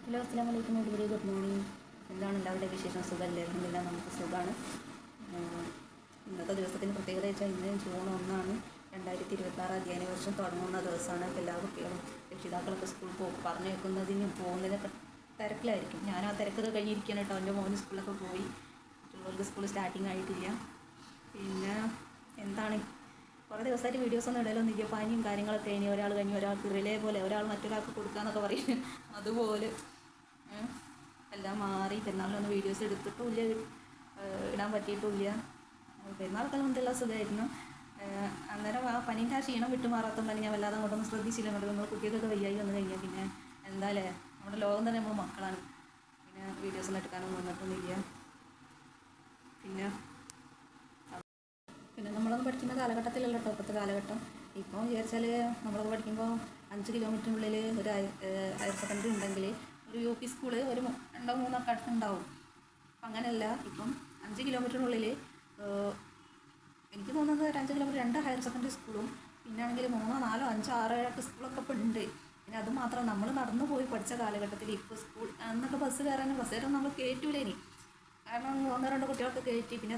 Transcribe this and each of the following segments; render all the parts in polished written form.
Hello, അസ്സലാമു അലൈക്കും everybody. Good morning. എന്താണ് എല്ലാവരുടെ വിശേഷം? സുഖമല്ലേ? അൽഹംദുലില്ലാ, നമുക്ക് സുഖമാണ്. ഇന്നത്തെ ദിവസത്തിന് പ്രത്യേകത വെച്ചാൽ ഇന്ന് ജൂൺ 1 2026 അധ്യയന വർഷം തുടങ്ങുന്ന ദിവസമാണ്. എല്ലാ കുട്ടികളും രക്ഷിതാക്കളൊക്കെ സ്കൂളിൽ പറഞ്ഞേക്കുന്നതിനും പോകുന്നതിനൊക്കെ തിരക്കിലായിരിക്കും. ഞാൻ ആ തിരക്കൊക്കെ കഴിഞ്ഞിരിക്കുകയാണ് കേട്ടോ. എൻ്റെ മോന് സ്കൂളിലൊക്കെ പോയി, മറ്റുള്ളവർക്ക് സ്കൂൾ സ്റ്റാർട്ടിങ് ആയിട്ടില്ല. പിന്നെ എന്താണ്, കുറേ ദിവസമായിട്ട് വീഡിയോസൊന്നും ഇടലൊന്നുമില്ല. പനിയും കാര്യങ്ങളൊക്കെ ഇനി ഒരാൾ കഴിഞ്ഞ് ഒരാൾക്ക് റിലേ പോലെ ഒരാൾ മറ്റൊരാൾക്ക് കൊടുക്കാന്നൊക്കെ പറയും. അതുപോലെ എല്ലാം മാറി. പെരുന്നാളിലൊന്നും വീഡിയോസ് എടുത്തിട്ടുമില്ല, ഇടാൻ പറ്റിയിട്ടുമില്ല. പെരുന്നാളൊക്കെ മുന്തുള്ള സുഖമായിരുന്നു. അന്നേരം ആ പനീൻ്റെ ആ ക്ഷീണം വിട്ടുമാറാത്തതുകൊണ്ട് ഞാൻ വല്ലാതെ അങ്ങോട്ടൊന്നും ശ്രദ്ധിച്ചില്ല. അങ്ങോട്ട് നമ്മൾ കുട്ടികൾക്കൊക്കെ വയ്യായി വന്നു കഴിഞ്ഞാൽ പിന്നെ എന്തായാലേ, നമ്മുടെ ലോകം തന്നെ നമ്മൾ മക്കളാണ്. പിന്നെ വീഡിയോസൊന്നും എടുക്കാനൊന്നും വന്നിട്ടൊന്നുമില്ല. പിന്നെ നമ്മളൊന്നും പഠിക്കുന്ന കാലഘട്ടത്തിലല്ല കേട്ടോ ഇപ്പോഴത്തെ കാലഘട്ടം. ഇപ്പോൾ വിചാരിച്ചാൽ നമ്മളൊക്കെ പഠിക്കുമ്പോൾ 5 കിലോമീറ്ററിനുള്ളിൽ ഒരു ഹയർ സെക്കൻഡറി ഉണ്ടെങ്കിൽ ഒരു യു പി സ്കൂള് ഒരു 2-3 ഒക്കെ അടുത്തുണ്ടാവും. അപ്പം അങ്ങനെയല്ല, ഇപ്പം 5 കിലോമീറ്ററിനുള്ളിൽ എനിക്ക് തോന്നുന്നത് ഒരു 5 കിലോമീറ്റർ 2 ഹയർ സെക്കൻഡറി സ്കൂളും പിന്നെ ആണെങ്കിൽ 3, 4, 5, 6, 7 സ്കൂളൊക്കെ ഇപ്പോൾ ഉണ്ട്. പിന്നെ അതുമാത്രം നമ്മൾ നടന്നു പോയി പഠിച്ച കാലഘട്ടത്തിൽ ഇപ്പോൾ സ്കൂൾ അന്നൊക്കെ ബസ് കയറാനും നമ്മൾ കയറ്റൂലേനി. കാരണം 1-2 കുട്ടികളൊക്കെ കയറ്റി പിന്നെ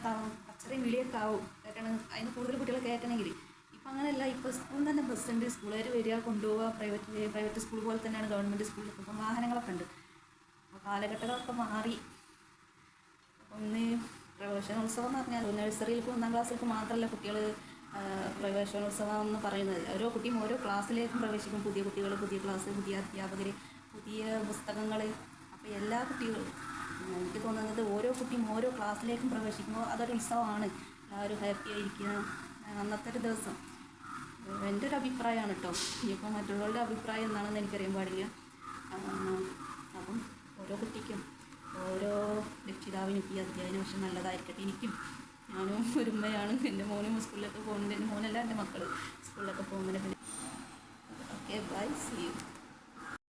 അത്രയും വിളിയൊക്കെ ആവും കയറ്റണം. അതിന് കൂടുതൽ കുട്ടികളെ കയറ്റണമെങ്കിൽ ഇപ്പം അങ്ങനെയല്ല. ഇപ്പോൾ സ്കൂളിൽ തന്നെ ബസ്സുണ്ട്, സ്കൂളുകാർ വരിക കൊണ്ടുപോവുക. പ്രൈവറ്റ് സ്കൂൾ പോലെ തന്നെയാണ് ഗവൺമെൻറ് സ്കൂളിലൊക്കെ ഇപ്പം വാഹനങ്ങളൊക്കെ ഉണ്ട്. അപ്പോൾ കാലഘട്ടങ്ങളൊക്കെ മാറി. അപ്പം ഇന്ന് പ്രവേശനോത്സവം എന്ന് പറഞ്ഞാൽ നഴ്സറിയിലേക്ക് 1-ാം ക്ലാസ്സിലേക്ക് മാത്രമല്ല കുട്ടികൾ പ്രവേശനോത്സവം എന്ന് പറയുന്നത്. ഓരോ കുട്ടിയും ഓരോ ക്ലാസ്സിലേക്കും പ്രവേശിക്കും. പുതിയ കുട്ടികൾ, പുതിയ ക്ലാസ്, പുതിയ അധ്യാപകർ, പുതിയ പുസ്തകങ്ങൾ. അപ്പോൾ എല്ലാ കുട്ടികളും, എനിക്ക് തോന്നുന്നത് ഓരോ കുട്ടിയും ഓരോ ക്ലാസ്സിലേക്കും പ്രവേശിക്കുമ്പോൾ അതൊരു ഉത്സവമാണ്. എല്ലാവരും ഹാപ്പി ആയിരിക്കുക അന്നത്തെ ഒരു ദിവസം. എൻ്റെ ഒരു അഭിപ്രായമാണ് കേട്ടോ. ഇനിയിപ്പോൾ മറ്റുള്ളവരുടെ അഭിപ്രായം എന്താണെന്ന് എനിക്കറിയാൻ പാടില്ല. അപ്പം ഓരോ കുട്ടിക്കും ഓരോ രക്ഷിതാവിനും ഈ അധ്യയന വർഷം നല്ലതായിരിക്കട്ടെ. എനിക്കും, ഞാനും ഒരു ഉമ്മയാണ്. എൻ്റെ മോനും സ്കൂളിലൊക്കെ പോകുന്നുണ്ട്. എൻ്റെ മോനല്ല, എൻ്റെ മക്കൾ സ്കൂളിലൊക്കെ പോകുന്നതിന്. പിന്നെ ഓക്കെ, ബൈ, സീ യു.